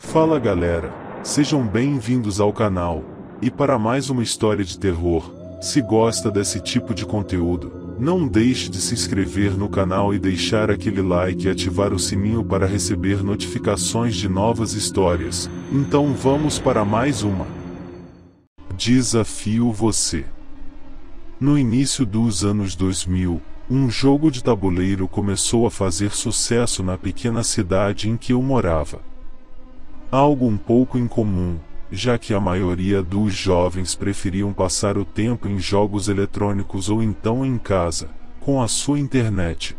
Fala galera, sejam bem-vindos ao canal, e para mais uma história de terror. Se gosta desse tipo de conteúdo, não deixe de se inscrever no canal e deixar aquele like e ativar o sininho para receber notificações de novas histórias. Então vamos para mais uma. Desafio você. No início dos anos 2000, um jogo de tabuleiro começou a fazer sucesso na pequena cidade em que eu morava. Algo um pouco incomum, já que a maioria dos jovens preferiam passar o tempo em jogos eletrônicos ou então em casa, com a sua internet.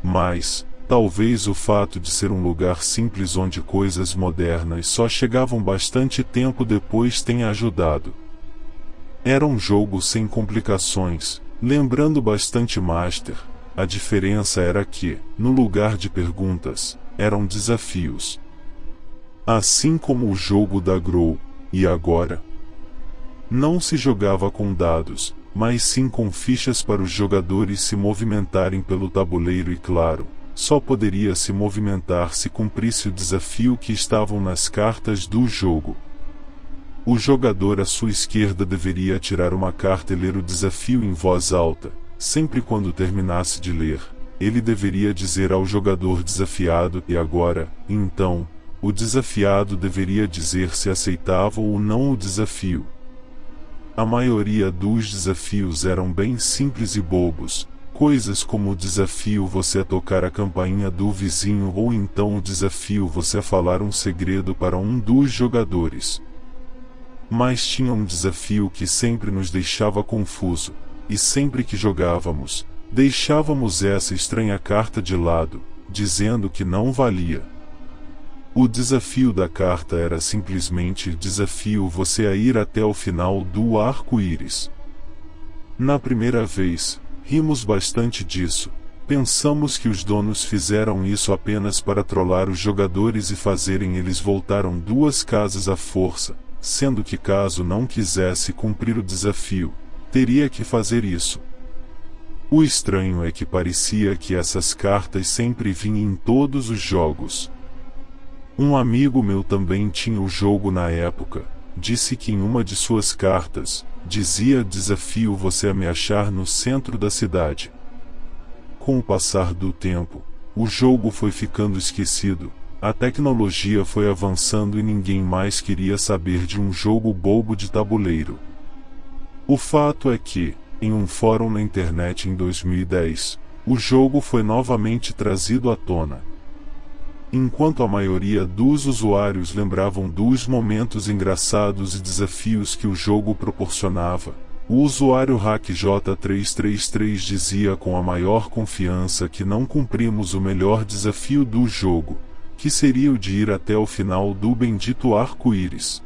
Mas, talvez o fato de ser um lugar simples onde coisas modernas só chegavam bastante tempo depois tenha ajudado. Era um jogo sem complicações, lembrando bastante Master. A diferença era que, no lugar de perguntas, eram desafios. Assim como o jogo da Grow, e agora? Não se jogava com dados, mas sim com fichas para os jogadores se movimentarem pelo tabuleiro e claro, só poderia se movimentar se cumprisse o desafio que estavam nas cartas do jogo. O jogador à sua esquerda deveria tirar uma carta e ler o desafio em voz alta. Sempre quando terminasse de ler, ele deveria dizer ao jogador desafiado e agora, então, o desafiado deveria dizer se aceitava ou não o desafio. A maioria dos desafios eram bem simples e bobos, coisas como o desafio você a tocar a campainha do vizinho ou então o desafio você a falar um segredo para um dos jogadores. Mas tinha um desafio que sempre nos deixava confuso, e sempre que jogávamos, deixávamos essa estranha carta de lado, dizendo que não valia. O desafio da carta era simplesmente desafio você a ir até o final do arco-íris. Na primeira vez, rimos bastante disso, pensamos que os donos fizeram isso apenas para trollar os jogadores e fazerem eles voltaram duas casas à força, sendo que caso não quisesse cumprir o desafio, teria que fazer isso. O estranho é que parecia que essas cartas sempre vinham em todos os jogos. Um amigo meu também tinha o jogo na época, disse que em uma de suas cartas, dizia desafio você a me achar no centro da cidade. Com o passar do tempo, o jogo foi ficando esquecido, a tecnologia foi avançando e ninguém mais queria saber de um jogo bobo de tabuleiro. O fato é que, em um fórum na internet em 2010, o jogo foi novamente trazido à tona. Enquanto a maioria dos usuários lembravam dos momentos engraçados e desafios que o jogo proporcionava, o usuário HackJ333 dizia com a maior confiança que não cumprimos o melhor desafio do jogo, que seria o de ir até o final do bendito arco-íris.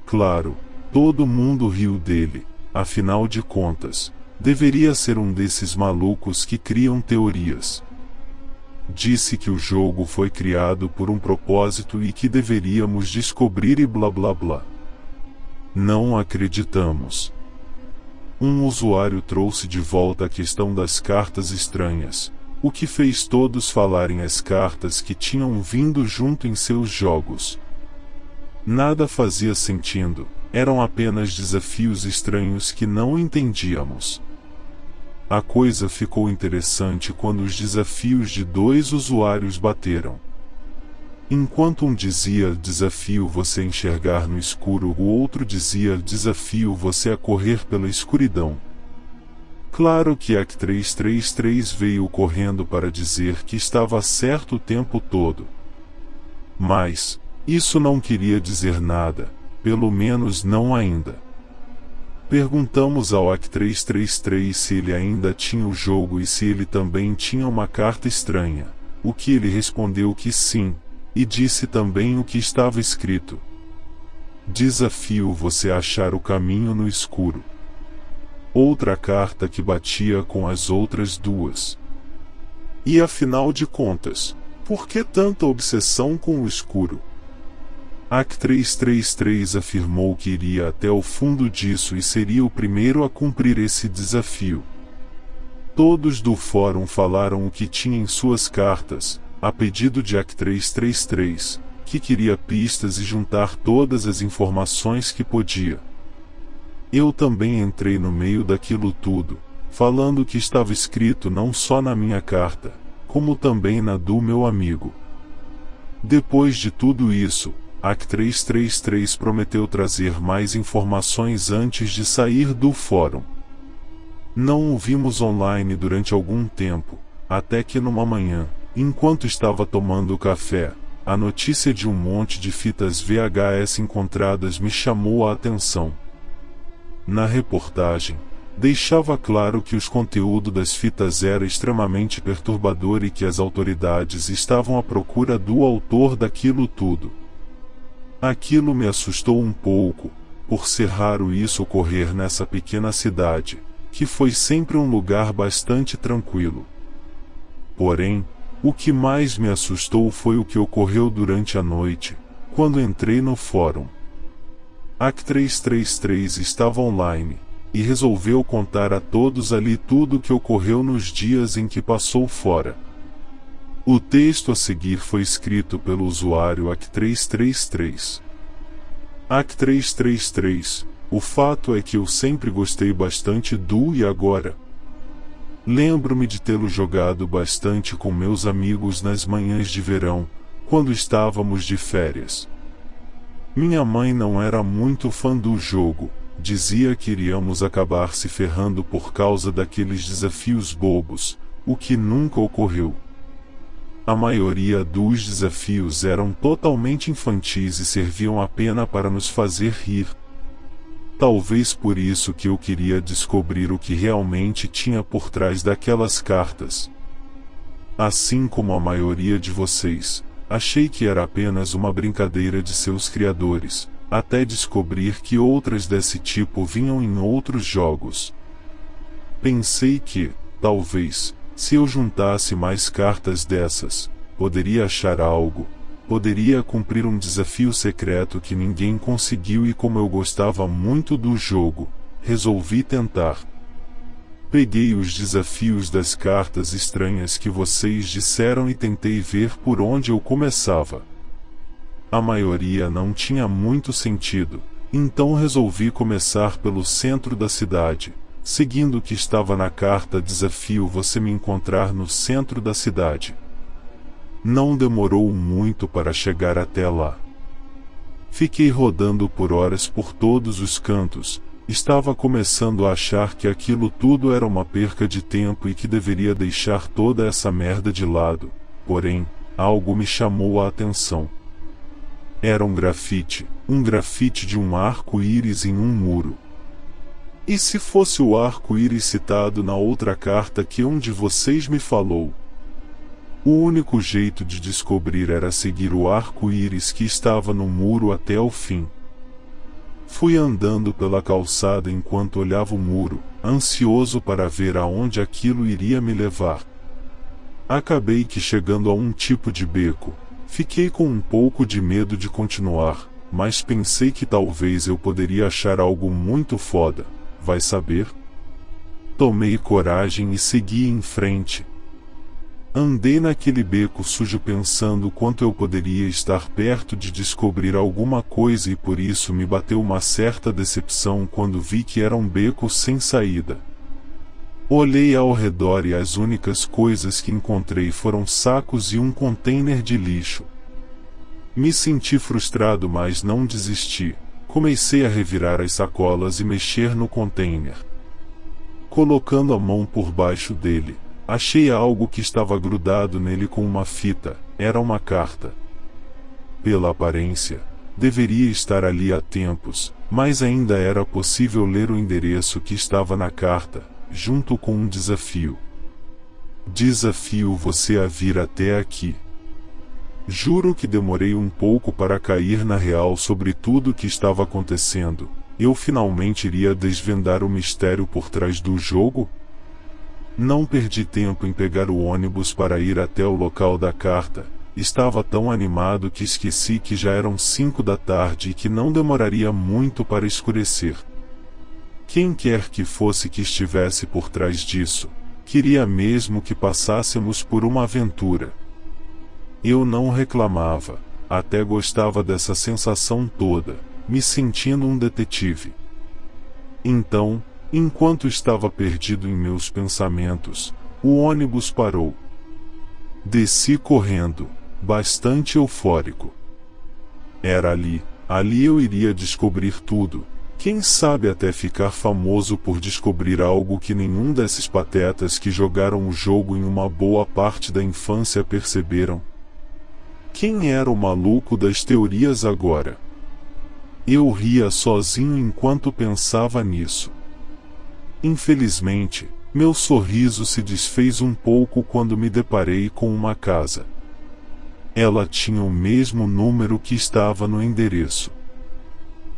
Claro, todo mundo riu dele, afinal de contas, deveria ser um desses malucos que criam teorias. Disse que o jogo foi criado por um propósito e que deveríamos descobrir e blá blá blá. Não acreditamos. Um usuário trouxe de volta a questão das cartas estranhas, o que fez todos falarem as cartas que tinham vindo junto em seus jogos. Nada fazia sentido, eram apenas desafios estranhos que não entendíamos. A coisa ficou interessante quando os desafios de dois usuários bateram. Enquanto um dizia desafio você enxergar no escuro, o outro dizia desafio você a correr pela escuridão. Claro que a 333 veio correndo para dizer que estava certo o tempo todo. Mas, isso não queria dizer nada, pelo menos não ainda. Perguntamos ao AC333 se ele ainda tinha o jogo e se ele também tinha uma carta estranha, o que ele respondeu que sim, e disse também o que estava escrito. Desafio você a achar o caminho no escuro. Outra carta que batia com as outras duas. E afinal de contas, por que tanta obsessão com o escuro? AC333 afirmou que iria até o fundo disso e seria o primeiro a cumprir esse desafio. Todos do fórum falaram o que tinha em suas cartas, a pedido de AC333, que queria pistas e juntar todas as informações que podia. Eu também entrei no meio daquilo tudo, falando o que estava escrito não só na minha carta, como também na do meu amigo. Depois de tudo isso, AC333 prometeu trazer mais informações antes de sair do fórum. Não o vimos online durante algum tempo, até que numa manhã, enquanto estava tomando café, a notícia de um monte de fitas VHS encontradas me chamou a atenção. Na reportagem, deixava claro que o conteúdo das fitas era extremamente perturbador e que as autoridades estavam à procura do autor daquilo tudo. Aquilo me assustou um pouco, por ser raro isso ocorrer nessa pequena cidade, que foi sempre um lugar bastante tranquilo. Porém, o que mais me assustou foi o que ocorreu durante a noite, quando entrei no fórum. AC333 estava online, e resolveu contar a todos ali tudo o que ocorreu nos dias em que passou fora. O texto a seguir foi escrito pelo usuário AC333. AC333, o fato é que eu sempre gostei bastante do e agora. Lembro-me de tê-lo jogado bastante com meus amigos nas manhãs de verão, quando estávamos de férias. Minha mãe não era muito fã do jogo, dizia que iríamos acabar se ferrando por causa daqueles desafios bobos, o que nunca ocorreu. A maioria dos desafios eram totalmente infantis e serviam apenas para nos fazer rir. Talvez por isso que eu queria descobrir o que realmente tinha por trás daquelas cartas. Assim como a maioria de vocês, achei que era apenas uma brincadeira de seus criadores, até descobrir que outras desse tipo vinham em outros jogos. Pensei que, talvez, se eu juntasse mais cartas dessas, poderia achar algo, poderia cumprir um desafio secreto que ninguém conseguiu e como eu gostava muito do jogo, resolvi tentar. Peguei os desafios das cartas estranhas que vocês disseram e tentei ver por onde eu começava. A maioria não tinha muito sentido, então resolvi começar pelo centro da cidade, seguindo o que estava na carta desafio você me encontrar no centro da cidade. Não demorou muito para chegar até lá. Fiquei rodando por horas por todos os cantos, estava começando a achar que aquilo tudo era uma perca de tempo e que deveria deixar toda essa merda de lado, porém, algo me chamou a atenção. Era um grafite de um arco-íris em um muro. E se fosse o arco-íris citado na outra carta que um de vocês me falou? O único jeito de descobrir era seguir o arco-íris que estava no muro até o fim. Fui andando pela calçada enquanto olhava o muro, ansioso para ver aonde aquilo iria me levar. Acabei que chegando a um tipo de beco. Fiquei com um pouco de medo de continuar, mas pensei que talvez eu poderia achar algo muito foda, vai saber? Tomei coragem e segui em frente. Andei naquele beco sujo pensando quanto eu poderia estar perto de descobrir alguma coisa e por isso me bateu uma certa decepção quando vi que era um beco sem saída. Olhei ao redor e as únicas coisas que encontrei foram sacos e um container de lixo. Me senti frustrado, mas não desisti. Comecei a revirar as sacolas e mexer no container. Colocando a mão por baixo dele, achei algo que estava grudado nele com uma fita. Era uma carta. Pela aparência, deveria estar ali há tempos, mas ainda era possível ler o endereço que estava na carta, junto com um desafio. Desafio você a vir até aqui. Juro que demorei um pouco para cair na real sobre tudo o que estava acontecendo. Eu finalmente iria desvendar o mistério por trás do jogo? Não perdi tempo em pegar o ônibus para ir até o local da carta. Estava tão animado que esqueci que já eram 5 da tarde e que não demoraria muito para escurecer. Quem quer que fosse que estivesse por trás disso, queria mesmo que passássemos por uma aventura. Eu não reclamava, até gostava dessa sensação toda, me sentindo um detetive. Então, enquanto estava perdido em meus pensamentos, o ônibus parou. Desci correndo, bastante eufórico. Era ali eu iria descobrir tudo, quem sabe até ficar famoso por descobrir algo que nenhum desses patetas que jogaram o jogo em uma boa parte da infância perceberam. Quem era o maluco das teorias agora? Eu ria sozinho enquanto pensava nisso. Infelizmente, meu sorriso se desfez um pouco quando me deparei com uma casa. Ela tinha o mesmo número que estava no endereço.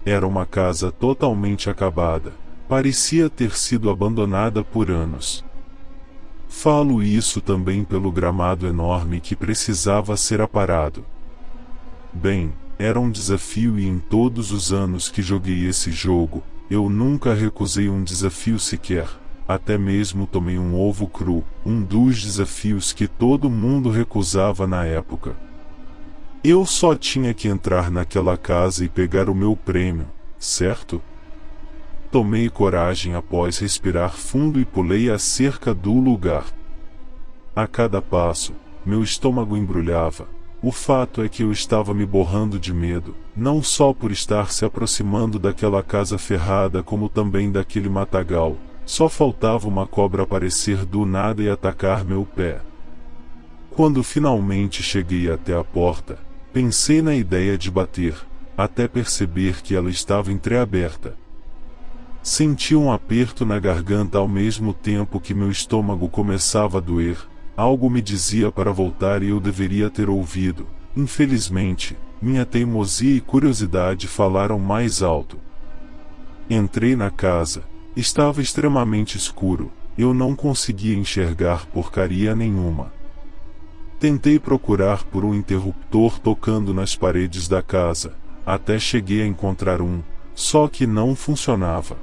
Era uma casa totalmente acabada, parecia ter sido abandonada por anos. Falo isso também pelo gramado enorme que precisava ser aparado. Bem, era um desafio e em todos os anos que joguei esse jogo, eu nunca recusei um desafio sequer, até mesmo tomei um ovo cru, um dos desafios que todo mundo recusava na época. Eu só tinha que entrar naquela casa e pegar o meu prêmio, certo? Tomei coragem após respirar fundo e pulei a cerca do lugar. A cada passo, meu estômago embrulhava. O fato é que eu estava me borrando de medo, não só por estar se aproximando daquela casa ferrada como também daquele matagal. Só faltava uma cobra aparecer do nada e atacar meu pé. Quando finalmente cheguei até a porta, pensei na ideia de bater, até perceber que ela estava entreaberta. Senti um aperto na garganta ao mesmo tempo que meu estômago começava a doer. Algo me dizia para voltar e eu deveria ter ouvido. Infelizmente, minha teimosia e curiosidade falaram mais alto. Entrei na casa. Estava extremamente escuro. Eu não conseguia enxergar porcaria nenhuma. Tentei procurar por um interruptor tocando nas paredes da casa, até cheguei a encontrar um, só que não funcionava.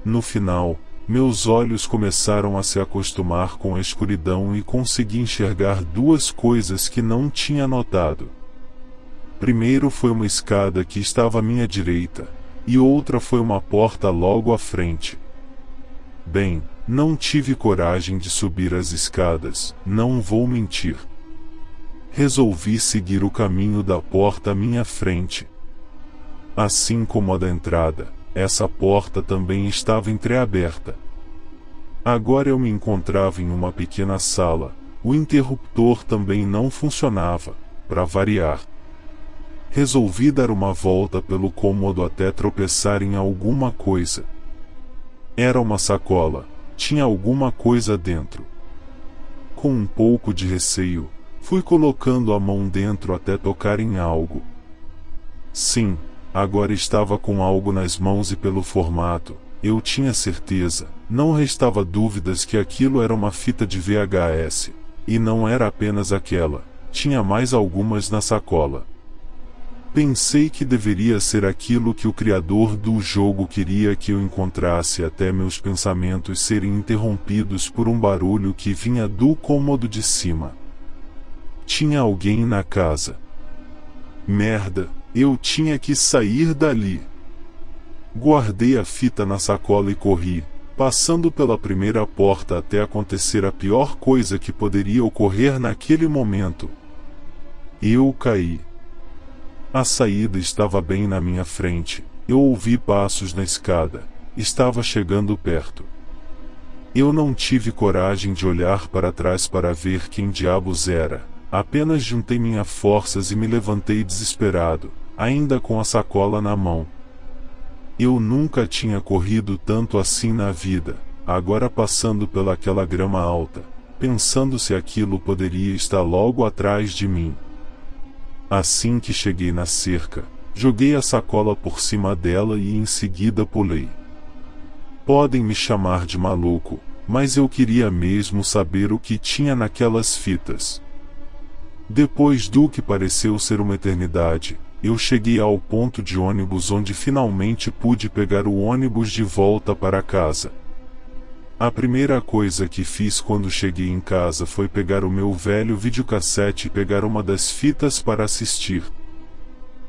No final, meus olhos começaram a se acostumar com a escuridão e consegui enxergar duas coisas que não tinha notado. Primeiro foi uma escada que estava à minha direita, e outra foi uma porta logo à frente. Bem, não tive coragem de subir as escadas, não vou mentir. Resolvi seguir o caminho da porta à minha frente. Assim como a da entrada, essa porta também estava entreaberta. Agora eu me encontrava em uma pequena sala, o interruptor também não funcionava, para variar. Resolvi dar uma volta pelo cômodo até tropeçar em alguma coisa. Era uma sacola. Tinha alguma coisa dentro. Com um pouco de receio, fui colocando a mão dentro até tocar em algo. Sim, agora estava com algo nas mãos e pelo formato, eu tinha certeza, não restava dúvidas que aquilo era uma fita de VHS. E não era apenas aquela, tinha mais algumas na sacola. Pensei que deveria ser aquilo que o criador do jogo queria que eu encontrasse até meus pensamentos serem interrompidos por um barulho que vinha do cômodo de cima. Tinha alguém na casa. Merda, eu tinha que sair dali. Guardei a fita na sacola e corri, passando pela primeira porta até acontecer a pior coisa que poderia ocorrer naquele momento. Eu caí. A saída estava bem na minha frente. Eu ouvi passos na escada. Estava chegando perto. Eu não tive coragem de olhar para trás para ver quem diabos era. Apenas juntei minhas forças e me levantei desesperado, ainda com a sacola na mão. Eu nunca tinha corrido tanto assim na vida, agora passando pelaquela grama alta, pensando se aquilo poderia estar logo atrás de mim. Assim que cheguei na cerca, joguei a sacola por cima dela e em seguida pulei. Podem me chamar de maluco, mas eu queria mesmo saber o que tinha naquelas fitas. Depois do que pareceu ser uma eternidade, eu cheguei ao ponto de ônibus onde finalmente pude pegar o ônibus de volta para casa. A primeira coisa que fiz quando cheguei em casa foi pegar o meu velho videocassete e pegar uma das fitas para assistir.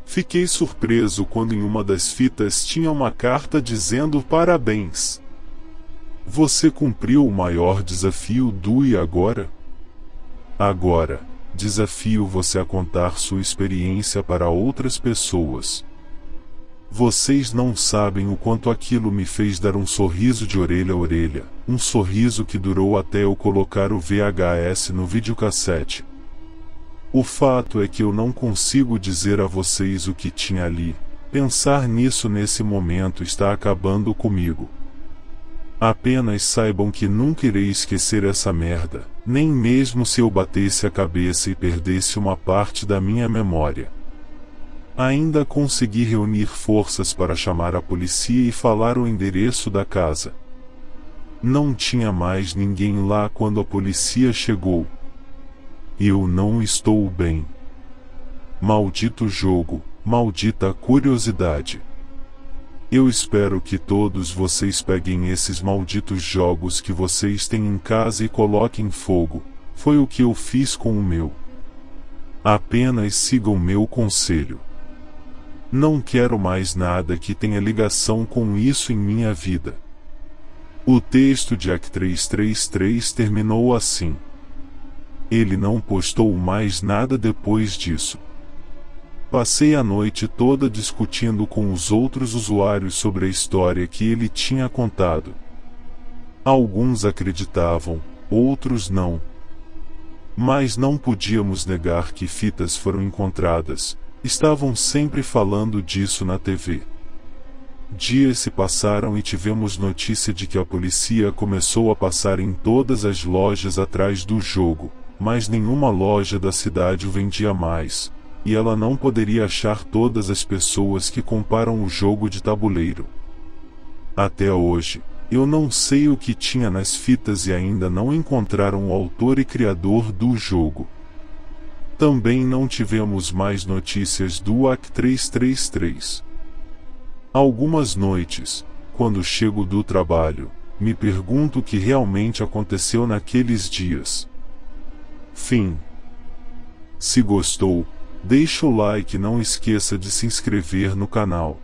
Fiquei surpreso quando em uma das fitas tinha uma carta dizendo parabéns. Você cumpriu o maior desafio do e agora? Agora, desafio você a contar sua experiência para outras pessoas. Vocês não sabem o quanto aquilo me fez dar um sorriso de orelha a orelha, um sorriso que durou até eu colocar o VHS no videocassete. O fato é que eu não consigo dizer a vocês o que tinha ali. Pensar nisso nesse momento está acabando comigo. Apenas saibam que nunca irei esquecer essa merda, nem mesmo se eu batesse a cabeça e perdesse uma parte da minha memória. Ainda consegui reunir forças para chamar a polícia e falar o endereço da casa. Não tinha mais ninguém lá quando a polícia chegou. Eu não estou bem. Maldito jogo, maldita curiosidade. Eu espero que todos vocês peguem esses malditos jogos que vocês têm em casa e coloquem fogo. Foi o que eu fiz com o meu. Apenas sigam meu conselho. Não quero mais nada que tenha ligação com isso em minha vida. O texto de Jack 333 terminou assim. Ele não postou mais nada depois disso. Passei a noite toda discutindo com os outros usuários sobre a história que ele tinha contado. Alguns acreditavam, outros não. Mas não podíamos negar que fitas foram encontradas. Estavam sempre falando disso na TV. Dias se passaram e tivemos notícia de que a polícia começou a passar em todas as lojas atrás do jogo, mas nenhuma loja da cidade o vendia mais, e ela não poderia achar todas as pessoas que compraram o jogo de tabuleiro. Até hoje, eu não sei o que tinha nas fitas e ainda não encontraram o autor e criador do jogo. Também não tivemos mais notícias do AC 333. Algumas noites, quando chego do trabalho, me pergunto o que realmente aconteceu naqueles dias. Fim. Se gostou, deixa o like e não esqueça de se inscrever no canal.